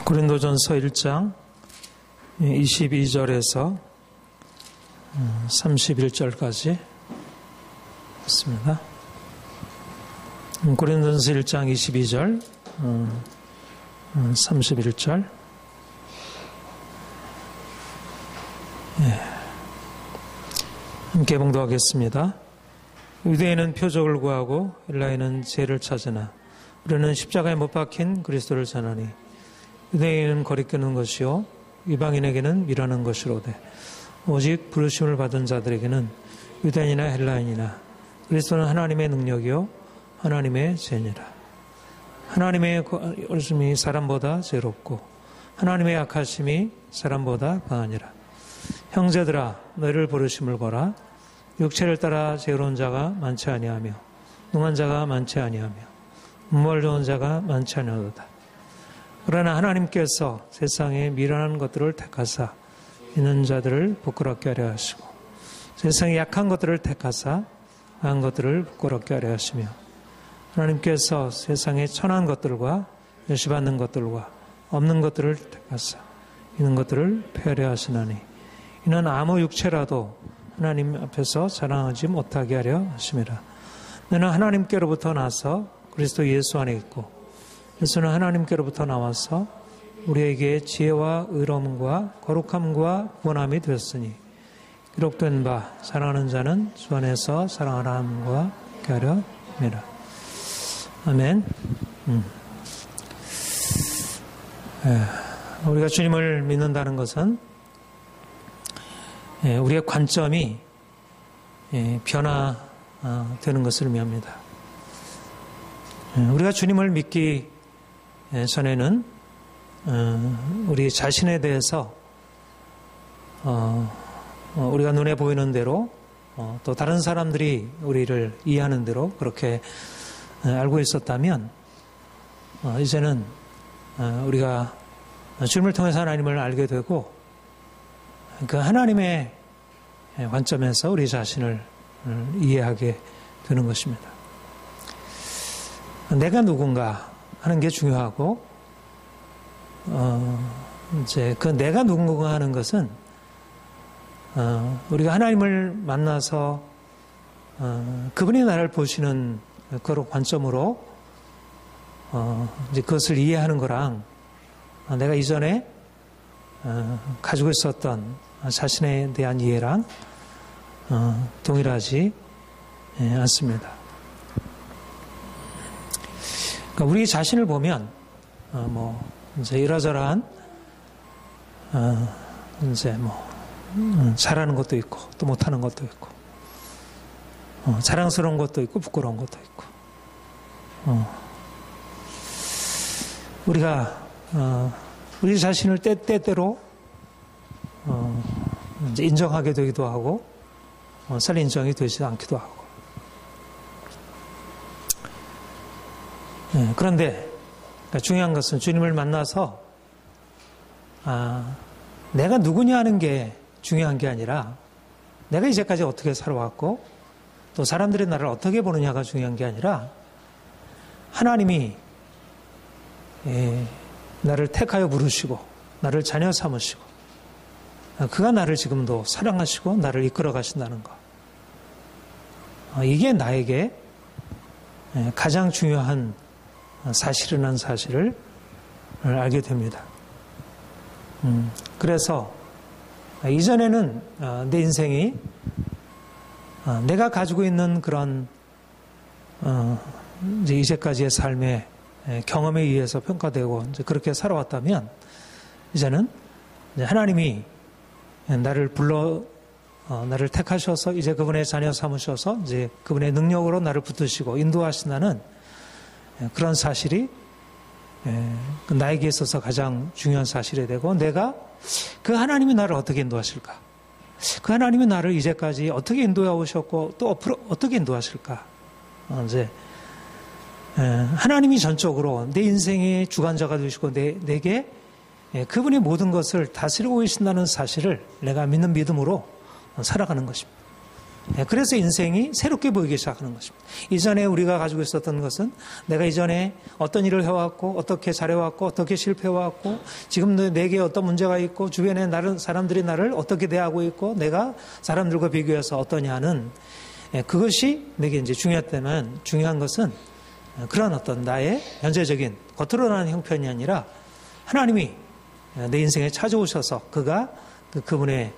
고린도전서 1장 22절에서 31절까지 있습니다. 고린도전서 1장 22절 31절 함께 봉독하겠습니다. 유대인은 표적을 구하고 헬라인은 죄를 찾으나 우리는 십자가에 못 박힌 그리스도를 전하니 유대인은 거리끼는 것이요 이방인에게는 미라는 것이로되 오직 부르심을 받은 자들에게는 유대인이나 헬라인이나 그리스도는 하나님의 능력이요 하나님의 죄니라. 하나님의 얼음이 사람보다 죄롭고 하나님의 악하심이 사람보다 강하니라. 형제들아 너희를 부르심을 보라. 육체를 따라 죄로운 자가 많지 아니하며 능한 자가 많지 아니하며 문벌 좋은 자가 많지 아니하도다. 그러나 하나님께서 세상에 미련한 것들을 택하사 있는 자들을 부끄럽게 하려 하시고 세상에 약한 것들을 택하사 강한 것들을 부끄럽게 하려 하시며 하나님께서 세상에 천한 것들과 멸시받는 것들과 없는 것들을 택하사 있는 것들을 폐하려 하시나니 이는 아무 육체라도 하나님 앞에서 자랑하지 못하게 하려 하심이라. 너는 하나님께로부터 나서 그리스도 예수 안에 있고 예수는 하나님께로부터 나와서 우리에게 지혜와 의로움과 거룩함과 구원함이 되었으니 기록된 바 사랑하는 자는 주 안에서 사랑하라 함과 함께 하려 함이라. 아멘. 우리가 주님을 믿는다는 것은 우리의 관점이 변화되는 것을 의미합니다. 우리가 주님을 믿기 전에는 우리 자신에 대해서 우리가 눈에 보이는 대로 또 다른 사람들이 우리를 이해하는 대로 그렇게 알고 있었다면 이제는 우리가 주님을 통해서 하나님을 알게 되고 그 하나님의 관점에서 우리 자신을 이해하게 되는 것입니다. 내가 누군가 하는 게 중요하고, 이제 그 내가 누군가 하는 것은, 우리가 하나님을 만나서, 그분이 나를 보시는 그런 관점으로, 이제 그것을 이해하는 거랑, 내가 이전에, 가지고 있었던 자신에 대한 이해랑, 동일하지 않습니다. 그러니까 우리 자신을 보면, 이제 이러저러한, 이제 잘하는 것도 있고, 또 못하는 것도 있고, 자랑스러운 것도 있고, 부끄러운 것도 있고, 우리가, 우리 자신을 때때로, 이제 인정하게 되기도 하고, 잘 인정이 되지 않기도 하고, 그런데 중요한 것은 주님을 만나서 내가 누구냐 하는 게 중요한 게 아니라 내가 이제까지 어떻게 살아왔고 또 사람들이 나를 어떻게 보느냐가 중요한 게 아니라 하나님이 나를 택하여 부르시고 나를 자녀 삼으시고 그가 나를 지금도 사랑하시고 나를 이끌어 가신다는 것, 이게 나에게 가장 중요한 사실이라는 사실을 알게 됩니다. 그래서 이전에는 내 인생이 내가 가지고 있는 그런 이제까지의 삶의 경험에 의해서 평가되고 이제 그렇게 살아왔다면 이제는 하나님이 나를 나를 택하셔서 이제 그분의 자녀 삼으셔서 이제 그분의 능력으로 나를 붙드시고 인도하신다는 그런 사실이 나에게 있어서 가장 중요한 사실이 되고 내가 그 하나님이 나를 어떻게 인도하실까? 그 하나님이 나를 이제까지 어떻게 인도해 오셨고 또 앞으로 어떻게 인도하실까? 이제 하나님이 전적으로 내 인생의 주관자가 되시고 내게 그분이 모든 것을 다스리고 계신다는 사실을 내가 믿는 믿음으로 살아가는 것입니다. 그래서 인생이 새롭게 보이기 시작하는 것입니다. 이전에 우리가 가지고 있었던 것은 내가 이전에 어떤 일을 해왔고 어떻게 잘해왔고 어떻게 실패해왔고 지금 내게 어떤 문제가 있고 주변에 사람들이 나를 어떻게 대하고 있고 내가 사람들과 비교해서 어떠냐는 그것이 내게 이제 중요했다면 중요한 것은 그런 어떤 나의 현재적인 겉으로 나는 형편이 아니라 하나님이 내 인생에 찾아오셔서 그분의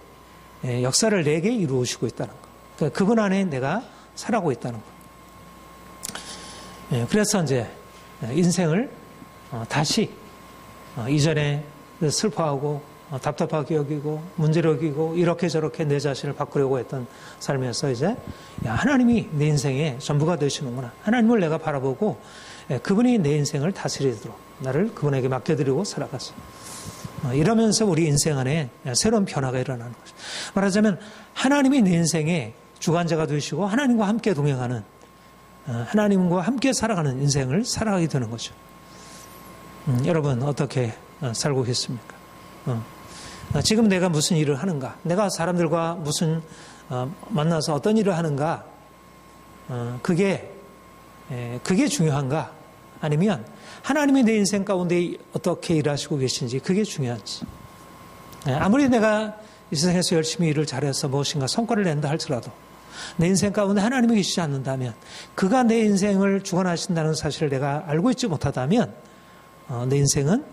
역사를 내게 이루시고 있다는 것. 그분 안에 내가 살아가고 있다는 것. 그래서 이제 인생을 다시 이전에 슬퍼하고 답답하게 여기고 문제를 여기고 이렇게 저렇게 내 자신을 바꾸려고 했던 삶에서 이제 하나님이 내 인생의 전부가 되시는구나. 하나님을 내가 바라보고 그분이 내 인생을 다스리도록 나를 그분에게 맡겨드리고 살아갔어. 이러면서 우리 인생 안에 새로운 변화가 일어나는 거죠. 말하자면 하나님이 내 인생의 주관자가 되시고 하나님과 함께 동행하는 하나님과 함께 살아가는 인생을 살아가게 되는 거죠. 여러분 어떻게 살고 계십니까? 지금 내가 무슨 일을 하는가? 내가 사람들과 무슨 만나서 어떤 일을 하는가? 그게 중요한가? 아니면 하나님이 내 인생 가운데 어떻게 일하시고 계신지 그게 중요한지. 아무리 내가 이 세상에서 열심히 일을 잘해서 무엇인가 성과를 낸다 할지라도 내 인생 가운데 하나님이 계시지 않는다면 그가 내 인생을 주관하신다는 사실을 내가 알고 있지 못하다면 내 인생은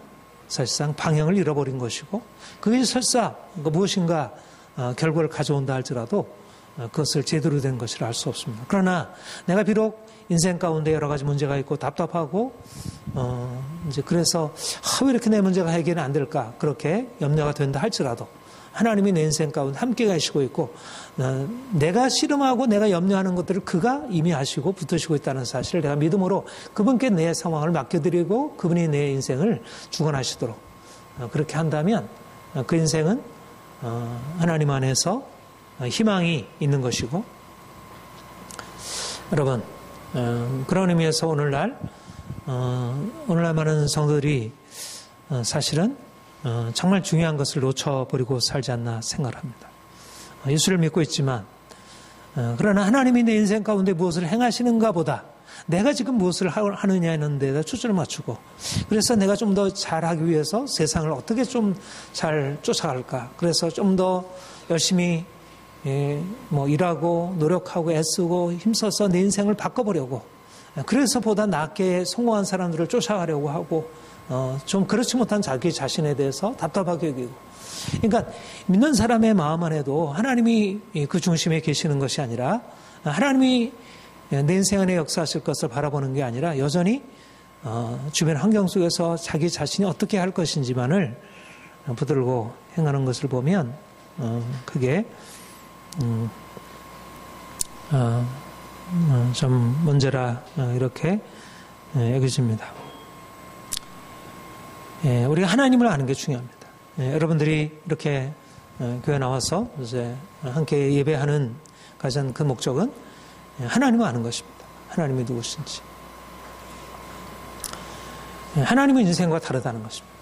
사실상 방향을 잃어버린 것이고 그게 설사 무엇인가 결과를 가져온다 할지라도 그것을 제대로 된 것이라 할 수 없습니다. 그러나 내가 비록 인생 가운데 여러 가지 문제가 있고 답답하고 이제 그래서 왜 이렇게 내 문제가 해결이 안 될까 그렇게 염려가 된다 할지라도 하나님이 내 인생 가운데 함께 가시고 있고 내가 씨름하고 내가 염려하는 것들을 그가 이미 하시고 붙으시고 있다는 사실을 내가 믿음으로 그분께 내 상황을 맡겨드리고 그분이 내 인생을 주관하시도록 그렇게 한다면 그 인생은 하나님 안에서 희망이 있는 것이고 여러분 그런 의미에서 오늘날 많은 성도들이 사실은 정말 중요한 것을 놓쳐버리고 살지 않나 생각을 합니다. 예수를 믿고 있지만 그러나 하나님이 내 인생 가운데 무엇을 행하시는가 보다 내가 지금 무엇을 하느냐는 데다 초점을 맞추고 그래서 내가 좀 더 잘하기 위해서 세상을 어떻게 좀 잘 쫓아갈까 그래서 좀 더 열심히 일하고 노력하고 애쓰고 힘써서 내 인생을 바꿔보려고 그래서 보다 낫게 성공한 사람들을 쫓아가려고 하고 좀 그렇지 못한 자기 자신에 대해서 답답하게 여기고 그러니까 믿는 사람의 마음 안에도 하나님이 그 중심에 계시는 것이 아니라 하나님이 내 인생 안에 역사하실 것을 바라보는 게 아니라 여전히 주변 환경 속에서 자기 자신이 어떻게 할 것인지만을 붙들고 행하는 것을 보면 그게 좀 문제라 이렇게 여겨집니다. 우리가 하나님을 아는 게 중요합니다. 여러분들이 이렇게 교회 나와서 이제 함께 예배하는 가장 큰 목적은 하나님을 아는 것입니다. 하나님이 누구신지. 하나님은 인생과 다르다는 것입니다.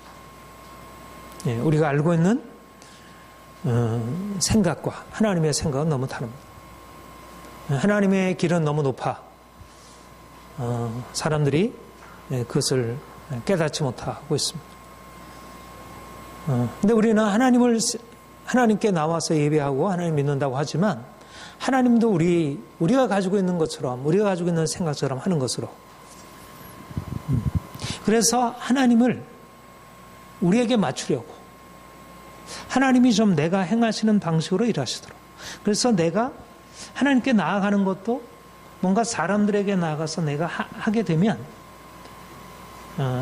우리가 알고 있는 생각과 하나님의 생각은 너무 다릅니다. 하나님의 길은 너무 높아 사람들이 그것을 깨닫지 못하고 있습니다. 근데 우리는 하나님께 나와서 예배하고 하나님 믿는다고 하지만 하나님도 우리가 가지고 있는 것처럼 우리가 가지고 있는 생각처럼 하는 것으로 그래서 하나님을 우리에게 맞추려고 하나님이 좀 내가 행하시는 방식으로 일하시도록 그래서 내가 하나님께 나아가는 것도 뭔가 사람들에게 나아가서 내가 하게 되면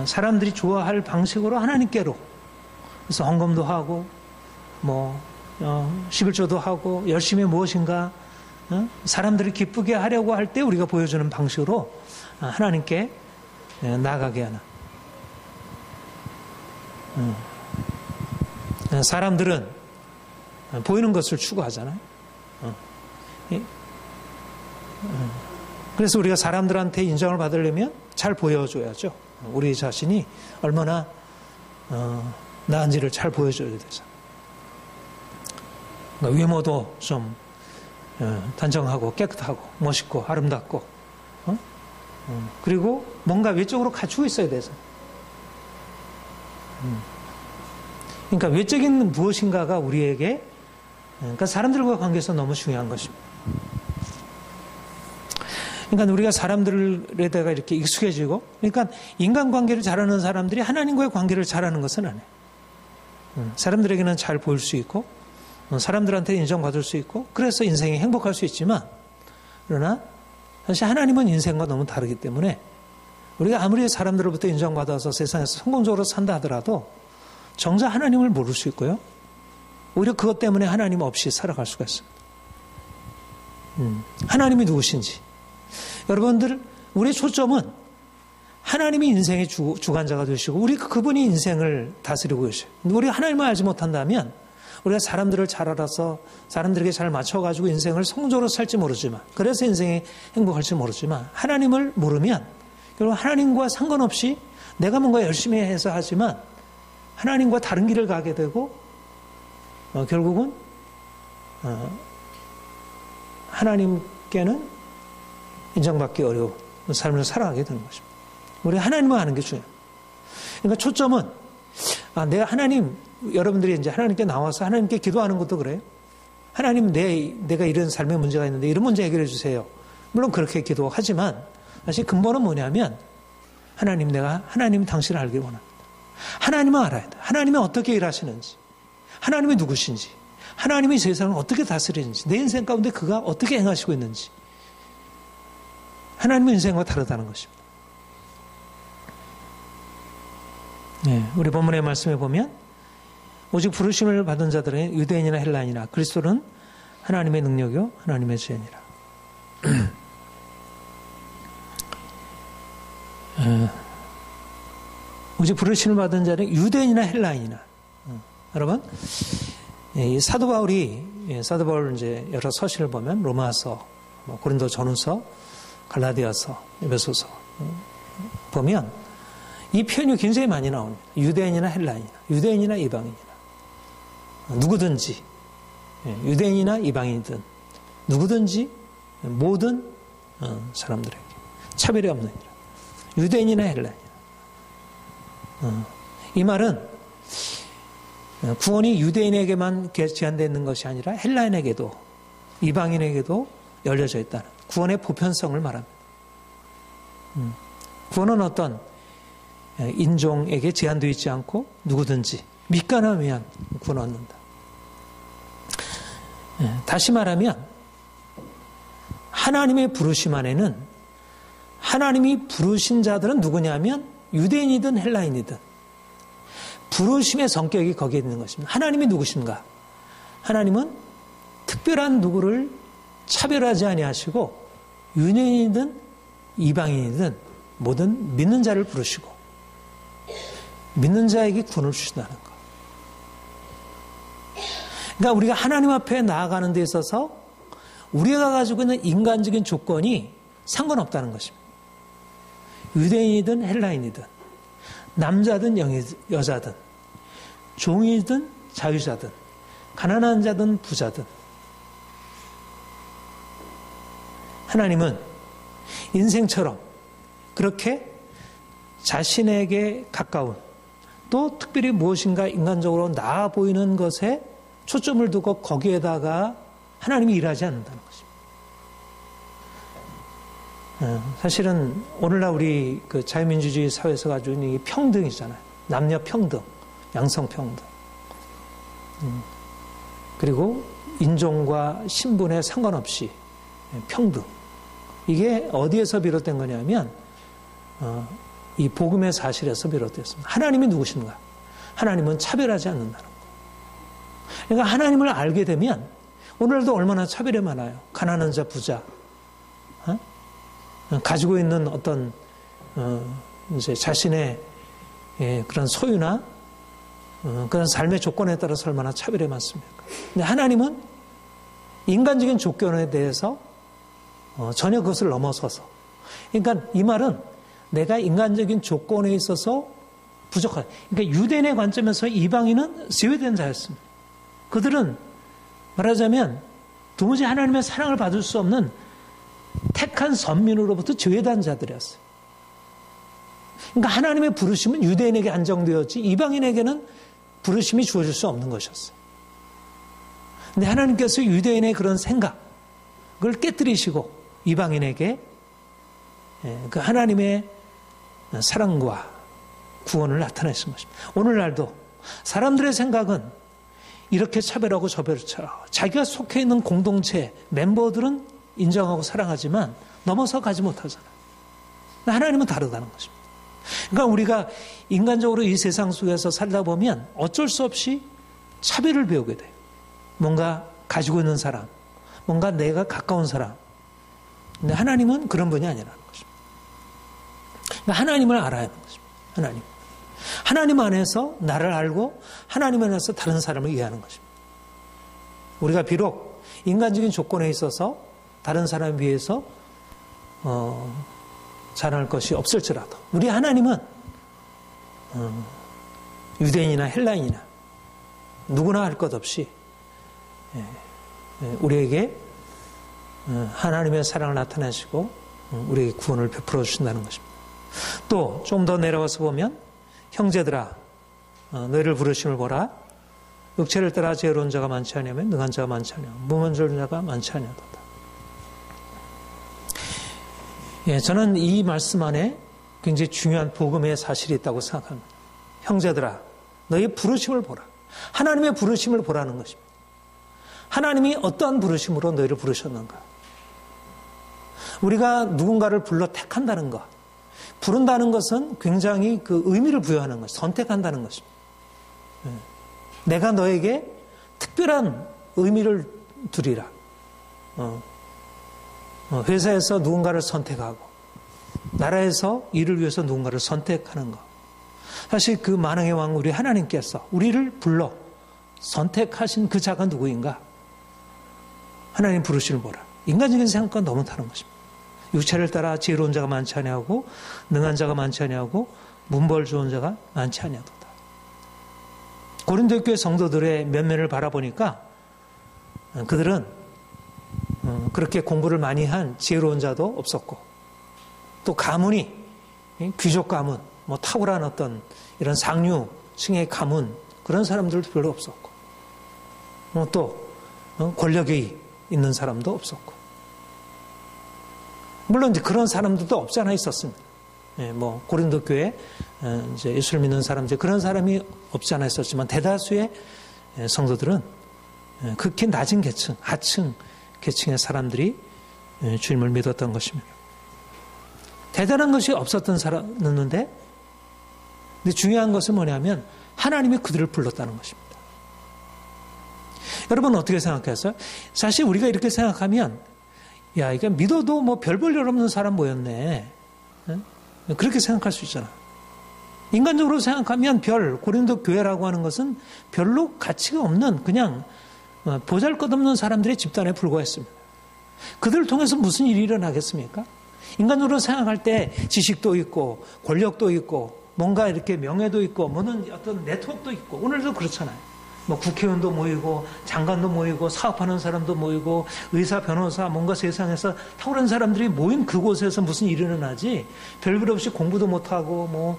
사람들이 좋아할 방식으로 하나님께로 그래서 헌금도 하고 11조도 하고 열심히 무엇인가 사람들을 기쁘게 하려고 할 때 우리가 보여주는 방식으로 하나님께 나아가게 하는 사람들은 보이는 것을 추구하잖아요. 그래서 우리가 사람들한테 인정을 받으려면 잘 보여줘야죠. 우리 자신이 얼마나 나은지를 잘 보여줘야 되죠. 그러니까 외모도 좀 단정하고 깨끗하고 멋있고 아름답고 그리고 뭔가 외적으로 갖추고 있어야 돼서. 그러니까 외적인 무엇인가가 우리에게 그러니까 사람들과 관계에서 너무 중요한 것입니다. 그러니까 우리가 사람들에다가 이렇게 익숙해지고 그러니까 인간관계를 잘하는 사람들이 하나님과의 관계를 잘하는 것은 아니에요. 사람들에게는 잘 보일 수 있고 사람들한테 인정받을 수 있고 그래서 인생이 행복할 수 있지만 그러나 사실 하나님은 인생과 너무 다르기 때문에 우리가 아무리 사람들로부터 인정받아서 세상에서 성공적으로 산다 하더라도 정작 하나님을 모를 수 있고요. 오히려 그것 때문에 하나님 없이 살아갈 수가 있습니다. 하나님이 누구신지. 여러분들 우리의 초점은 하나님이 인생의 주관자가 되시고 그분이 인생을 다스리고 계셔요. 우리가 하나님을 알지 못한다면 우리가 사람들을 잘 알아서 사람들에게 잘 맞춰가지고 인생을 성공적으로 살지 모르지만 그래서 인생이 행복할지 모르지만 하나님을 모르면 결국 하나님과 상관없이 내가 뭔가 열심히 해서 하지만 하나님과 다른 길을 가게 되고 결국은 하나님께는 인정받기 어려운 삶을 살아가게 되는 것입니다. 우리가 하나님을 아는 게 중요해요. 그러니까 초점은 내가 하나님 여러분들이 이제 하나님께 나와서 하나님께 기도하는 것도 그래요. 하나님 내가 이런 삶의 문제가 있는데 이런 문제 해결해 주세요. 물론 그렇게 기도하지만 사실 근본은 뭐냐면 하나님 당신을 알길 원합니다. 하나님을 알아야 돼. 하나님이 어떻게 일하시는지, 하나님이 누구신지, 하나님이 세상을 어떻게 다스리는지, 내 인생 가운데 그가 어떻게 행하시고 있는지. 하나님의 인생과 다르다는 것입니다. 네, 우리 본문의 말씀에 보면 오직 부르심을 받은 자들은 유대인이나 헬라인이나 그리스도는 하나님의 능력이요 하나님의 죄니라. 오직 부르심을 받은 자는 유대인이나 헬라인이나. 여러분, 이 사도 바울 이제 여러 서신을 보면 로마서, 고린도 전후서, 갈라디아서, 에베소서 보면 이 표현이 굉장히 많이 나옵니다. 유대인이나 헬라인이나, 유대인이나 이방인이나, 누구든지, 유대인이나 이방인이든 누구든지 모든 사람들에게 차별이 없느니라. 유대인이나 헬라인이나. 이 말은 구원이 유대인에게만 제한되어 있는 것이 아니라 헬라인에게도 이방인에게도 열려져 있다는 구원의 보편성을 말합니다. 구원은 어떤 인종에게 제한되어 있지 않고 누구든지 믿거나 하면 구원 얻는다. 다시 말하면 하나님의 부르심 안에는 하나님이 부르신 자들은 누구냐면 유대인이든 헬라인이든 부르심의 성격이 거기에 있는 것입니다. 하나님이 누구신가? 하나님은 특별한 누구를 차별하지 아니하시고 유대인이든 이방인이든 모든 믿는 자를 부르시고 믿는 자에게 구원을 주신다는 것. 그러니까 우리가 하나님 앞에 나아가는 데 있어서 우리가 가지고 있는 인간적인 조건이 상관없다는 것입니다. 유대인이든 헬라인이든 남자든 여자든 종이든 자유자든 가난한 자든 부자든 하나님은 인생처럼 그렇게 자신에게 가까운 또 특별히 무엇인가 인간적으로 나아 보이는 것에 초점을 두고 거기에다가 하나님이 일하지 않는다는 것입니다. 사실은 오늘날 우리 그 자유민주주의 사회에서 가지고 있는 이 평등이잖아요. 남녀 평등, 양성 평등. 그리고 인종과 신분에 상관없이 평등. 이게 어디에서 비롯된 거냐면 이 복음의 사실에서 비롯됐습니다. 하나님이 누구신가? 하나님은 차별하지 않는다는 거. 그러니까 하나님을 알게 되면 오늘도 얼마나 차별이 많아요. 가난한 자, 부자. 가지고 있는 어떤 이제 자신의 그런 소유나 그런 삶의 조건에 따라서 얼마나 차별이 많습니까? 근데 하나님은 인간적인 조건에 대해서 전혀 그것을 넘어서서 그러니까 이 말은 내가 인간적인 조건에 있어서 부족한 그러니까 유대인의 관점에서 이방인은 제외된 자였습니다. 그들은 말하자면 도무지 하나님의 사랑을 받을 수 없는 택한 선민으로부터 제외된 자들이었어요. 그러니까 하나님의 부르심은 유대인에게 안정되었지 이방인에게는 부르심이 주어질 수 없는 것이었어요. 근데 하나님께서 유대인의 그런 생각을 깨뜨리시고 이방인에게 그 하나님의 사랑과 구원을 나타내신 것입니다. 오늘날도 사람들의 생각은 이렇게 차별하고 저별처럼 자기가 속해 있는 공동체 멤버들은 인정하고 사랑하지만 넘어서 가지 못하잖아요. 하나님은 다르다는 것입니다. 그러니까 우리가 인간적으로 이 세상 속에서 살다 보면 어쩔 수 없이 차별을 배우게 돼요. 뭔가 가지고 있는 사람, 뭔가 내가 가까운 사람. 근데 하나님은 그런 분이 아니라는 것입니다. 그러니까 하나님을 알아야 하는 것입니다. 하나님 안에서 나를 알고 하나님 안에서 다른 사람을 이해하는 것입니다. 우리가 비록 인간적인 조건에 있어서 다른 사람에 비해서 잘할 것이 없을지라도 우리 하나님은 유대인이나 헬라인이나 누구나 할 것 없이 우리에게 하나님의 사랑을 나타내시고 우리에게 구원을 베풀어 주신다는 것입니다. 또 좀 더 내려가서 보면 형제들아 너희를 부르심을 보라. 육체를 따라 지혜로운 자가 많지 아니하면 능한 자가 많지 아니하며 무문절인 자가 많지 아니하도다. 저는 이 말씀 안에 굉장히 중요한 복음의 사실이 있다고 생각합니다. 형제들아 너희의 부르심을 보라. 하나님의 부르심을 보라는 것입니다. 하나님이 어떠한 부르심으로 너희를 부르셨는가? 우리가 누군가를 불러 택한다는 것, 부른다는 것은 굉장히 그 의미를 부여하는 것, 선택한다는 것입니다. 내가 너에게 특별한 의미를 두리라. 회사에서 누군가를 선택하고 나라에서 일을 위해서 누군가를 선택하는 것. 사실 그 만왕의 왕 우리 하나님께서 우리를 불러 선택하신 그 자가 누구인가? 하나님 부르심을 보라. 인간적인 생각과 너무 다른 것입니다. 육체를 따라 지혜로운 자가 많지 아니하고 능한 자가 많지 아니하고 문벌 좋은 자가 많지 아니하도다. 고린도 교회 성도들의 면면을 바라보니까 그들은 그렇게 공부를 많이 한 지혜로운 자도 없었고 또 가문이 귀족 가문, 뭐 탁월한 어떤 이런 상류층의 가문 그런 사람들도 별로 없었고 또 권력이 있는 사람도 없었고 물론 이제 그런 사람들도 없지 않아 있었습니다. 뭐 고린도 교회 이제 예수를 믿는 사람들 그런 사람이 없지 않아 있었지만 대다수의 성도들은 극히 낮은 계층, 하층 계층의 사람들이 주님을 믿었던 것입니다. 대단한 것이 없었던 사람이었는데 근데 중요한 것은 뭐냐면 하나님이 그들을 불렀다는 것입니다. 여러분 어떻게 생각하세요? 사실 우리가 이렇게 생각하면 야 이게 믿어도 뭐 별 볼 일 없는 사람 모였네. 그렇게 생각할 수 있잖아. 인간적으로 생각하면 고린도 교회라고 하는 것은 별로 가치가 없는 그냥 보잘것없는 사람들의 집단에 불과했습니다. 그들을 통해서 무슨 일이 일어나겠습니까? 인간적으로 생각할 때 지식도 있고 권력도 있고 뭔가 이렇게 명예도 있고 뭐는 어떤 네트워크도 있고 오늘도 그렇잖아요. 뭐 국회의원도 모이고 장관도 모이고 사업하는 사람도 모이고 의사, 변호사 뭔가 세상에서 탁월한 사람들이 모인 그곳에서 무슨 일이 일어나지 별별 없이 공부도 못하고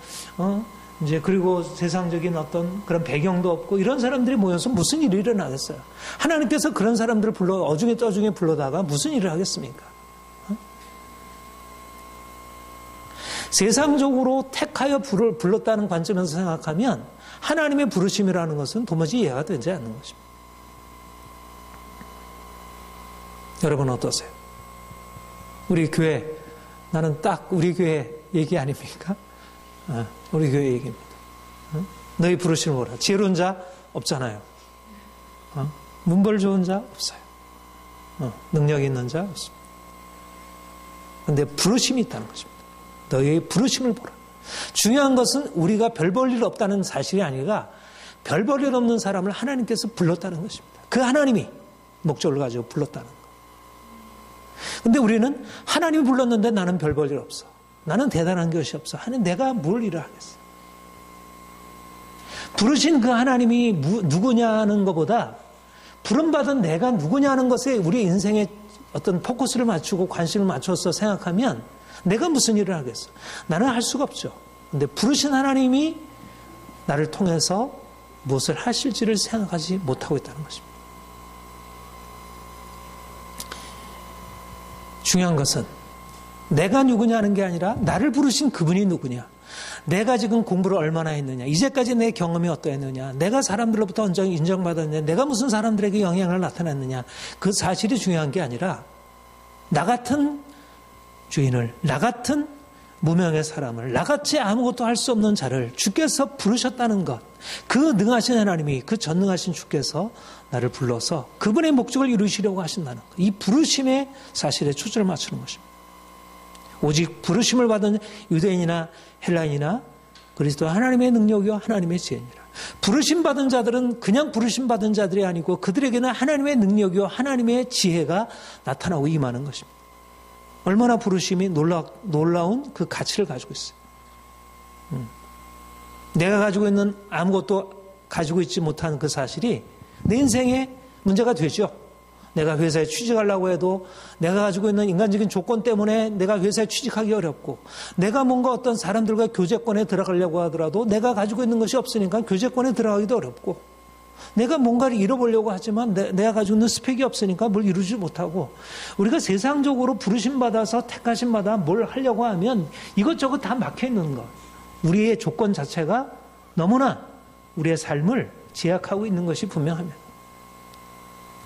이제 그리고 세상적인 어떤 그런 배경도 없고 이런 사람들이 모여서 무슨 일이 일어나겠어요? 하나님께서 그런 사람들을 불러 어중에 떠중에 불러다가 무슨 일을 하겠습니까? 세상적으로 택하여 불렀다는 관점에서 생각하면 하나님의 부르심이라는 것은 도무지 이해가 되지 않는 것입니다. 여러분 어떠세요? 우리 교회, 나는 딱 우리 교회 얘기 아닙니까? 우리 교회 얘기입니다. 너희 부르심을 보라. 지혜로운 자 없잖아요. 문벌 좋은 자 없어요. 능력 있는 자 없습니다. 그런데 부르심이 있다는 것입니다. 너희의 부르심을 보라. 중요한 것은 우리가 별 볼 일 없다는 사실이 아니라 별 볼 일 없는 사람을 하나님께서 불렀다는 것입니다. 그 하나님이 목적을 가지고 불렀다는 것. 그런데 우리는 하나님이 불렀는데 나는 별 볼 일 없어. 나는 대단한 것이 없어. 하나님 내가 뭘 일을 하겠어. 부르신 그 하나님이 누구냐는 것보다 부름받은 내가 누구냐는 것에 우리 인생의 어떤 포커스를 맞추고 관심을 맞춰서 생각하면 내가 무슨 일을 하겠어? 나는 할 수가 없죠. 근데 부르신 하나님이 나를 통해서 무엇을 하실지를 생각하지 못하고 있다는 것입니다. 중요한 것은 내가 누구냐는 게 아니라 나를 부르신 그분이 누구냐. 내가 지금 공부를 얼마나 했느냐. 이제까지 내 경험이 어떠했느냐. 내가 사람들로부터 인정받았느냐. 내가 무슨 사람들에게 영향을 나타냈느냐. 그 사실이 중요한 게 아니라 나 같은 주인을, 나 같은 무명의 사람을, 나같이 아무것도 할 수 없는 자를 주께서 부르셨다는 것. 그 능하신 하나님이, 그 전능하신 주께서 나를 불러서 그분의 목적을 이루시려고 하신다는 것. 이 부르심의 사실에 초점을 맞추는 것입니다. 오직 부르심을 받은 유대인이나 헬라인이나 그리스도 하나님의 능력이요 하나님의 지혜니라. 부르심 받은 자들은 그냥 부르심 받은 자들이 아니고 그들에게는 하나님의 능력이요 하나님의 지혜가 나타나고 임하는 것입니다. 얼마나 부르심이 놀라운 그 가치를 가지고 있어요. 내가 가지고 있는 아무것도 가지고 있지 못한 그 사실이 내 인생에 문제가 되죠. 내가 회사에 취직하려고 해도 내가 가지고 있는 인간적인 조건 때문에 내가 회사에 취직하기 어렵고, 내가 뭔가 어떤 사람들과 교제권에 들어가려고 하더라도 내가 가지고 있는 것이 없으니까 교제권에 들어가기도 어렵고, 내가 뭔가를 잃어보려고 하지만 내가 가지고 있는 스펙이 없으니까 뭘 이루지 못하고, 우리가 세상적으로 부르심받아서 택하심받아 뭘 하려고 하면 이것저것 다 막혀있는 것. 우리의 조건 자체가 너무나 우리의 삶을 제약하고 있는 것이 분명합니다.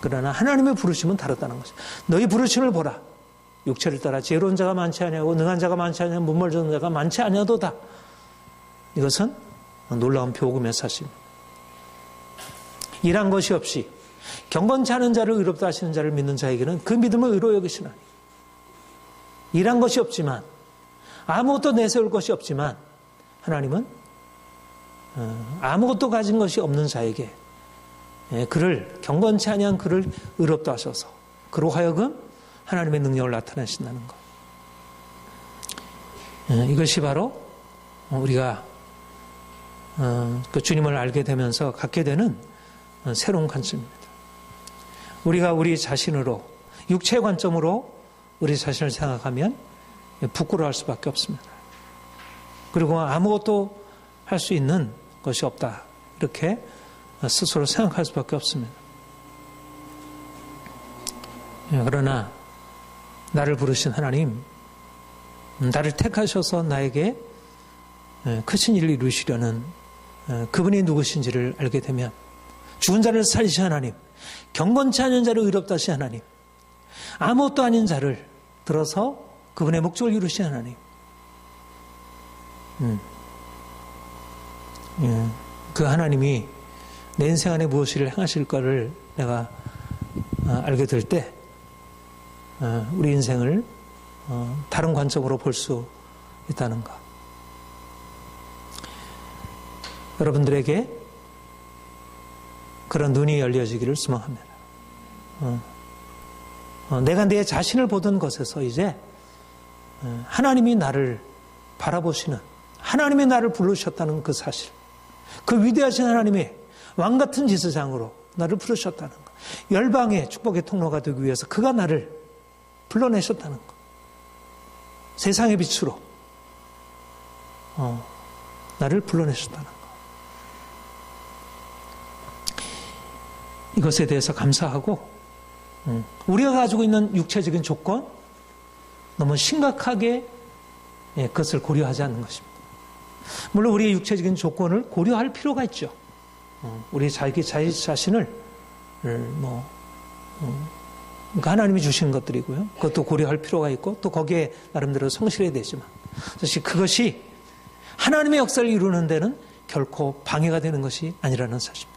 그러나 하나님의 부르심은 다르다는 것이죠. 너희 부르심을 보라. 육체를 따라 지혜로운 자가 많지 아니하고 능한 자가 많지 아니하고 문벌전 자가 많지 아니하도다. 이것은 놀라운 복음의 사실입니다. 일한 것이 없이 경건치 않은 자를 의롭다 하시는 자를 믿는 자에게는 그 믿음을 의로 여기시나니, 일한 것이 없지만 아무것도 내세울 것이 없지만 하나님은 아무것도 가진 것이 없는 자에게 그를 경건치 아니한 그를 의롭다 하셔서 그로 하여금 하나님의 능력을 나타내신다는 것. 이것이 바로 우리가 그 주님을 알게 되면서 갖게 되는 새로운 관점입니다. 우리가 우리 자신으로, 육체의 관점으로 우리 자신을 생각하면 부끄러워할 수밖에 없습니다. 그리고 아무것도 할 수 있는 것이 없다, 이렇게 스스로 생각할 수밖에 없습니다. 그러나 나를 부르신 하나님, 나를 택하셔서 나에게 크신 일을 이루시려는 그분이 누구신지를 알게 되면, 죽은 자를 살리신 하나님, 경건치 않은 자를 의롭다 하신 하나님, 아무것도 아닌 자를 들어서 그분의 목적을 이루신 하나님, 그 하나님이 내 인생 안에 무엇을 행하실까를 내가 알게 될 때 우리 인생을 다른 관점으로 볼 수 있다는 것. 여러분들에게 그런 눈이 열려지기를 소망합니다. 내가 내 자신을 보던 것에서 이제 하나님이 나를 바라보시는, 하나님이 나를 부르셨다는 그 사실, 그 위대하신 하나님의 왕같은 지세장으로 나를 부르셨다는 것, 열방의 축복의 통로가 되기 위해서 그가 나를 불러내셨다는 것, 세상의 빛으로 나를 불러내셨다는 것, 이것에 대해서 감사하고 우리가 가지고 있는 육체적인 조건 너무 심각하게 그것을 고려하지 않는 것입니다. 물론 우리의 육체적인 조건을 고려할 필요가 있죠. 우리 자기 자신을 하나님이 주신 것들이고요. 그것도 고려할 필요가 있고 또 거기에 나름대로 성실해야 되지만, 사실 그것이 하나님의 역사를 이루는 데는 결코 방해가 되는 것이 아니라는 사실입니다.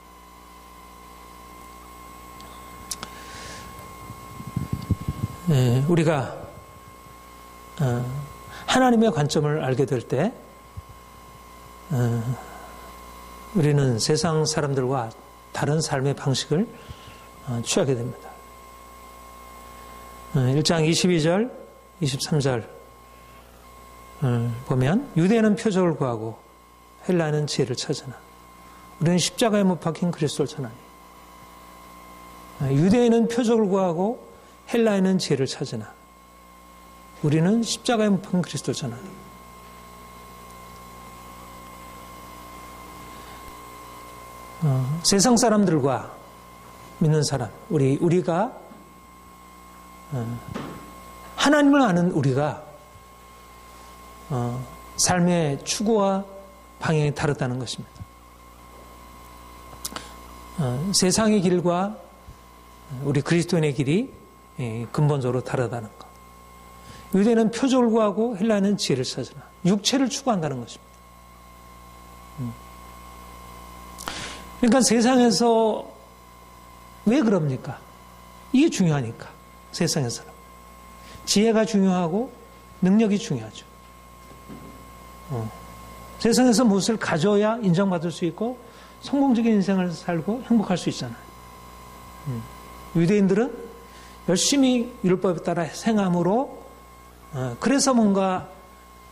우리가 하나님의 관점을 알게 될 때 우리는 세상 사람들과 다른 삶의 방식을 취하게 됩니다. 1장 22절, 23절 보면 유대인은 표적을 구하고 헬라인은 지혜를 찾으나 우리는 십자가에 못 박힌 그리스도를 전하니. 유대인은 표적을 구하고 헬라인은 지혜를 찾으나 우리는 십자가에 못 박힌 그리스도를 전하니. 세상 사람들과 믿는 사람, 우리가 하나님을 아는 우리가 삶의 추구와 방향이 다르다는 것입니다. 세상의 길과 우리 그리스도인의 길이 근본적으로 다르다는 것. 유대는 표적을 구하고 헬라는 지혜를 찾으나 육체를 추구한다는 것입니다. 그러니까 세상에서 왜 그럽니까? 이게 중요하니까. 세상에서는 지혜가 중요하고 능력이 중요하죠. 세상에서 무엇을 가져야 인정받을 수 있고 성공적인 인생을 살고 행복할 수 있잖아요. 유대인들은 열심히 율법에 따라 행함으로 그래서 뭔가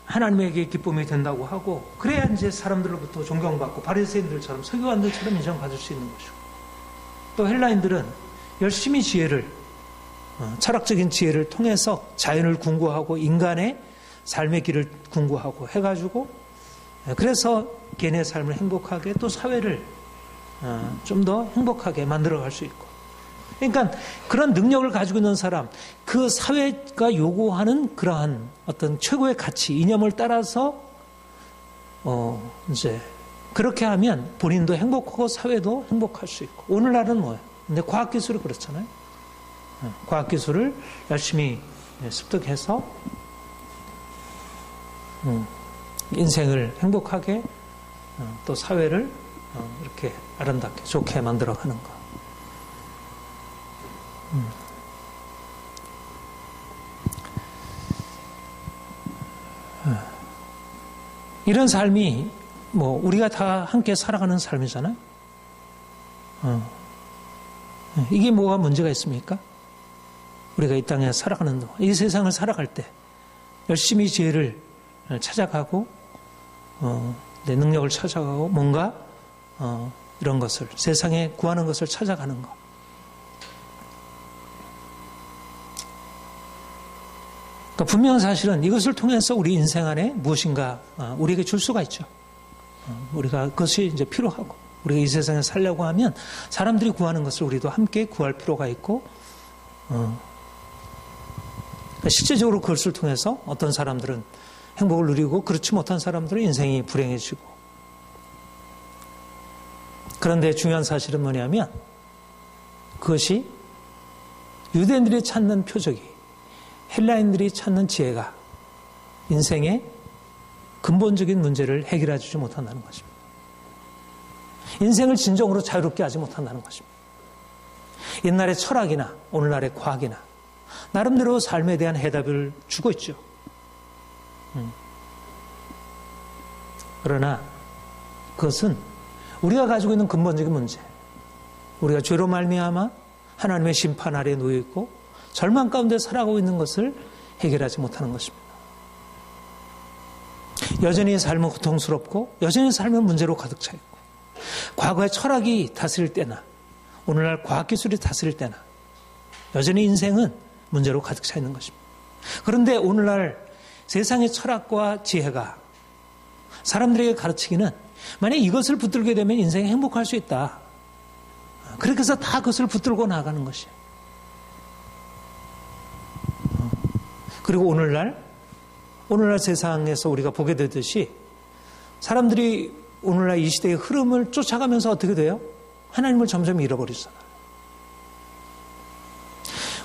하나님에게 기쁨이 된다고 하고 그래야 이제 사람들로부터 존경받고 바리새인들처럼 서기관들처럼 인정받을 수 있는 것이고, 또 헬라인들은 열심히 지혜를 철학적인 지혜를 통해서 자연을 궁구하고 인간의 삶의 길을 궁구하고 해가지고 그래서 개인의 삶을 행복하게 또 사회를 좀 더 행복하게 만들어갈 수 있고, 그러니까 그런 능력을 가지고 있는 사람, 그 사회가 요구하는 그러한 어떤 최고의 가치, 이념을 따라서 이제 그렇게 하면 본인도 행복하고 사회도 행복할 수 있고. 오늘날은 뭐예요? 근데 과학기술이 그렇잖아요. 과학기술을 열심히 습득해서 인생을 행복하게 또 사회를 이렇게 아름답게 좋게 만들어가는 것. 이런 삶이 뭐 우리가 다 함께 살아가는 삶이잖아요. 이게 뭐가 문제가 있습니까? 우리가 이 땅에 살아가는 동안, 이 세상을 살아갈 때 열심히 지혜를 찾아가고 내 능력을 찾아가고 뭔가 이런 것을 세상에 구하는 것을 찾아가는 것. 그러니까 분명한 사실은 이것을 통해서 우리 인생 안에 무엇인가 우리에게 줄 수가 있죠. 우리가 그것이 이제 필요하고, 우리가 이 세상에 살려고 하면 사람들이 구하는 것을 우리도 함께 구할 필요가 있고, 그러니까 실제적으로 그것을 통해서 어떤 사람들은 행복을 누리고 그렇지 못한 사람들은 인생이 불행해지고. 그런데 중요한 사실은 뭐냐면 그것이 유대인들이 찾는 표적이 헬라인들이 찾는 지혜가 인생의 근본적인 문제를 해결해 주지 못한다는 것입니다. 인생을 진정으로 자유롭게 하지 못한다는 것입니다. 옛날의 철학이나 오늘날의 과학이나 나름대로 삶에 대한 해답을 주고 있죠. 그러나 그것은 우리가 가지고 있는 근본적인 문제, 우리가 죄로 말미암아 하나님의 심판 아래에 놓여 있고 절망 가운데 살아가고 있는 것을 해결하지 못하는 것입니다. 여전히 삶은 고통스럽고 여전히 삶은 문제로 가득 차 있고, 과거의 철학이 다스릴 때나 오늘날 과학기술이 다스릴 때나 여전히 인생은 문제로 가득 차 있는 것입니다. 그런데 오늘날 세상의 철학과 지혜가 사람들에게 가르치기는 만약 이것을 붙들게 되면 인생이 행복할 수 있다. 그렇게 해서 다 그것을 붙들고 나가는 것이에요. 그리고 오늘날 세상에서 우리가 보게 되듯이 사람들이 오늘날 이 시대의 흐름을 쫓아가면서 어떻게 돼요? 하나님을 점점 잃어버리잖아요.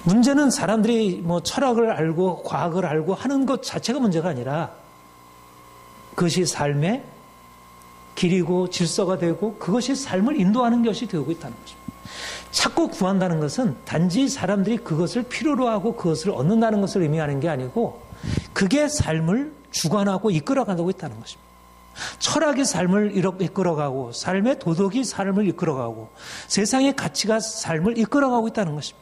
문제는 사람들이 뭐 철학을 알고 과학을 알고 하는 것 자체가 문제가 아니라 그것이 삶의 길이고 질서가 되고 그것이 삶을 인도하는 것이 되고 있다는 것입니다. 찾고 구한다는 것은 단지 사람들이 그것을 필요로 하고 그것을 얻는다는 것을 의미하는 게 아니고 그게 삶을 주관하고 이끌어가고 있다는 것입니다. 철학이 삶을 이끌어가고 삶의 도덕이 삶을 이끌어가고 세상의 가치가 삶을 이끌어가고 있다는 것입니다.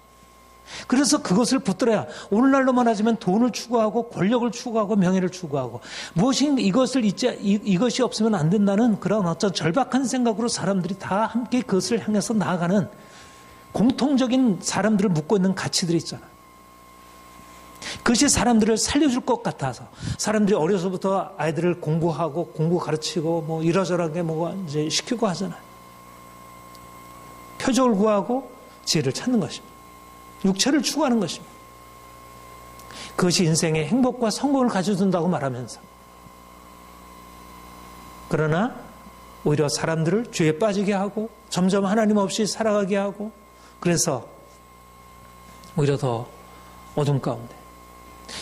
그래서 그것을 붙들어야 오늘날로 말하자면 돈을 추구하고 권력을 추구하고 명예를 추구하고 무엇인가 이것이 없으면 안 된다는 그런 어떤 절박한 생각으로 사람들이 다 함께 그것을 향해서 나아가는 공통적인 사람들을 묶고 있는 가치들이 있잖아요. 그것이 사람들을 살려줄 것 같아서 사람들이 어려서부터 아이들을 공부하고 공부 가르치고 뭐 이러저러하게 뭐 이제 시키고 하잖아요. 표적을 구하고 지혜를 찾는 것입니다. 육체를 추구하는 것입니다. 그것이 인생의 행복과 성공을 가져준다고 말하면서 그러나 오히려 사람들을 죄에 빠지게 하고 점점 하나님 없이 살아가게 하고 그래서 오히려 더 어둠 가운데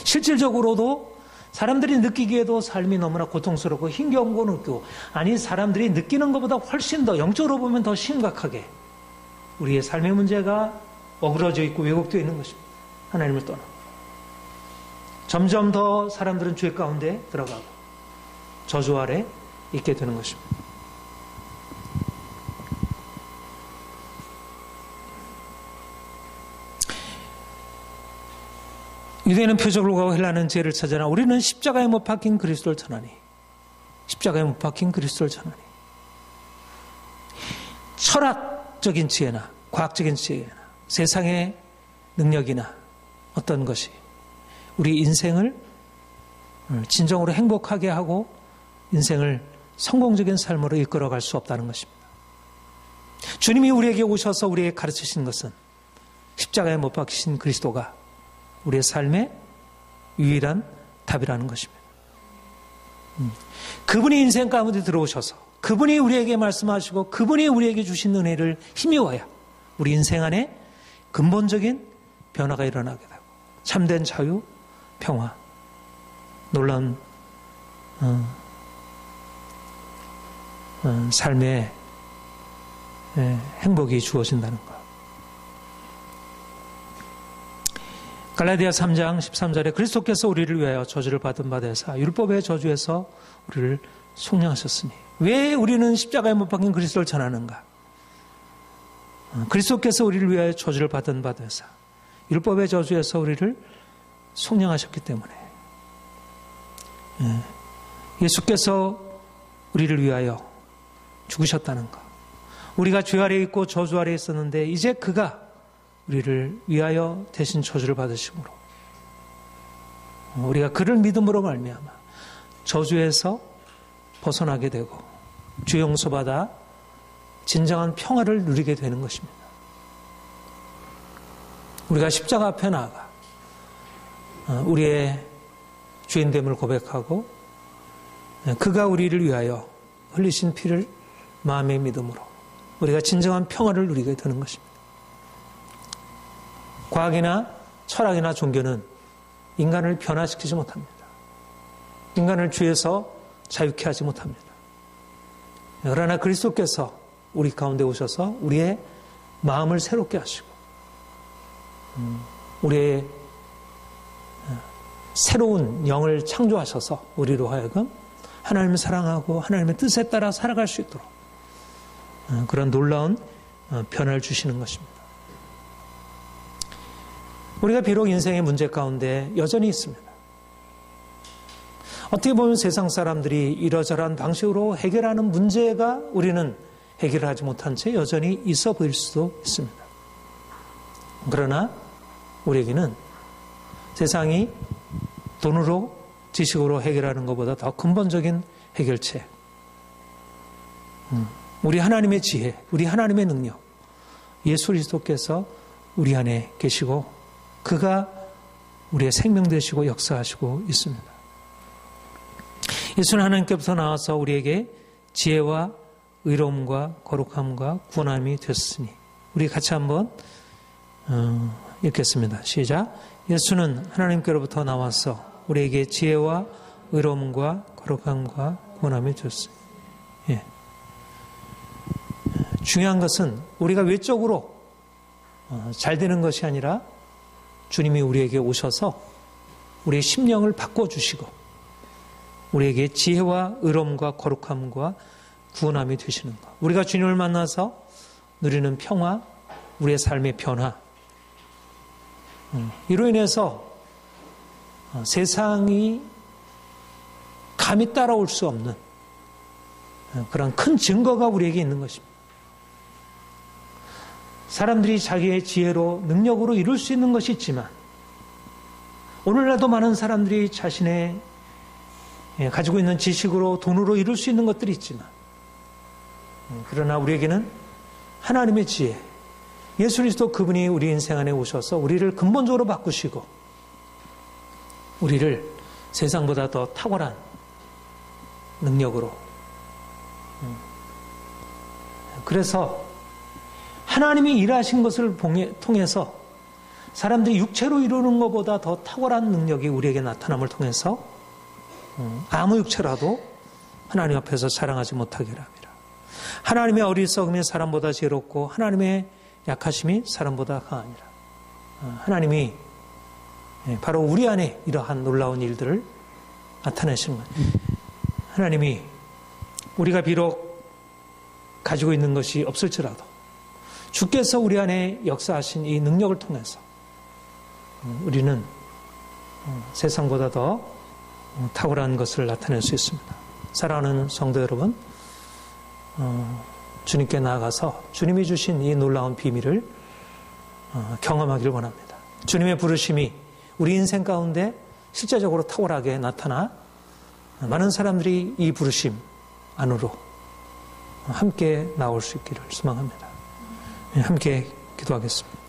실질적으로도 사람들이 느끼기에도 삶이 너무나 고통스럽고 힘겨운 거 느끼고 아니 사람들이 느끼는 것보다 훨씬 더 영적으로 보면 더 심각하게 우리의 삶의 문제가 어그러져 있고 왜곡되어 있는 것입니다. 하나님을 떠나 점점 더 사람들은 죄 가운데 들어가고 저주 아래 있게 되는 것입니다. 유대인은 표적을 구하고 헬라는 지혜를 찾으나 우리는 십자가에 못 박힌 그리스도를 전하니 십자가에 못 박힌 그리스도를 전하니 철학적인 지혜나 과학적인 지혜나 세상의 능력이나 어떤 것이 우리 인생을 진정으로 행복하게 하고 인생을 성공적인 삶으로 이끌어갈 수 없다는 것입니다. 주님이 우리에게 오셔서 우리에게 가르치신 것은 십자가에 못 박히신 그리스도가 우리의 삶의 유일한 답이라는 것입니다. 그분이 인생 가운데 들어오셔서 그분이 우리에게 말씀하시고 그분이 우리에게 주신 은혜를 힘입어야 우리 인생 안에 근본적인 변화가 일어나게 되고 참된 자유, 평화, 놀라운 삶의 행복이 주어진다는 것. 갈라디아 3장 13절에 그리스도께서 우리를 위하여 저주를 받은 바 되사 율법의 저주에서 우리를 속량하셨으니 왜 우리는 십자가에 못 박힌 그리스도를 전하는가? 그리스도께서 우리를 위하여 저주를 받은 바 되사 율법의 저주에서 우리를 속량하셨기 때문에 예수께서 우리를 위하여 죽으셨다는 것. 우리가 죄 아래 있고 저주 아래 있었는데 이제 그가 우리를 위하여 대신 저주를 받으심으로 우리가 그를 믿음으로 말미암아 저주에서 벗어나게 되고 죄 용서받아 진정한 평화를 누리게 되는 것입니다. 우리가 십자가 앞에 나아가 우리의 죄인됨을 고백하고 그가 우리를 위하여 흘리신 피를 마음의 믿음으로 우리가 진정한 평화를 누리게 되는 것입니다. 과학이나 철학이나 종교는 인간을 변화시키지 못합니다. 인간을 죄에서 자유케 하지 못합니다. 그러나 그리스도께서 우리 가운데 오셔서 우리의 마음을 새롭게 하시고 우리의 새로운 영을 창조하셔서 우리로 하여금 하나님을 사랑하고 하나님의 뜻에 따라 살아갈 수 있도록 그런 놀라운 변화를 주시는 것입니다. 우리가 비록 인생의 문제 가운데 여전히 있습니다. 어떻게 보면 세상 사람들이 이러저러한 방식으로 해결하는 문제가 우리는 해결하지 못한 채 여전히 있어 보일 수도 있습니다. 그러나 우리에게는 세상이 돈으로 지식으로 해결하는 것보다 더 근본적인 해결책, 우리 하나님의 지혜, 우리 하나님의 능력, 예수 그리스도께서 우리 안에 계시고 그가 우리의 생명 되시고 역사하시고 있습니다. 예수는 하나님께부터 나와서 우리에게 지혜와 의로움과 거룩함과 구원함이 됐으니 우리 같이 한번 읽겠습니다. 시작. 예수는 하나님께로부터 나와서 우리에게 지혜와 의로움과 거룩함과 구원함이 됐으니 예. 중요한 것은 우리가 외적으로 잘 되는 것이 아니라 주님이 우리에게 오셔서 우리의 심령을 바꿔주시고 우리에게 지혜와 의로움과 거룩함과 구원함이 되시는 것. 우리가 주님을 만나서 누리는 평화, 우리의 삶의 변화. 이로 인해서 세상이 감히 따라올 수 없는 그런 큰 증거가 우리에게 있는 것입니다. 사람들이 자기의 지혜로 능력으로 이룰 수 있는 것이 있지만 오늘날도 많은 사람들이 자신의 가지고 있는 지식으로 돈으로 이룰 수 있는 것들이 있지만 그러나 우리에게는 하나님의 지혜, 예수 그리스도 그분이 우리 인생 안에 오셔서 우리를 근본적으로 바꾸시고 우리를 세상보다 더 탁월한 능력으로 그래서 하나님이 일하신 것을 통해서 사람들이 육체로 이루는 것보다 더 탁월한 능력이 우리에게 나타남을 통해서 아무 육체라도 하나님 앞에서 자랑하지 못하게 합니다. 하나님의 어리석음이 사람보다 지혜롭고 하나님의 약하심이 사람보다 강하니라. 하나님이 바로 우리 안에 이러한 놀라운 일들을 나타내시는 거예요. 하나님이 우리가 비록 가지고 있는 것이 없을지라도 주께서 우리 안에 역사하신 이 능력을 통해서 우리는 세상보다 더 탁월한 것을 나타낼 수 있습니다. 사랑하는 성도 여러분, 주님께 나아가서 주님이 주신 이 놀라운 비밀을 경험하기를 원합니다. 주님의 부르심이 우리 인생 가운데 실제적으로 탁월하게 나타나 많은 사람들이 이 부르심 안으로 함께 나올 수 있기를 소망합니다. 함께 기도하겠습니다.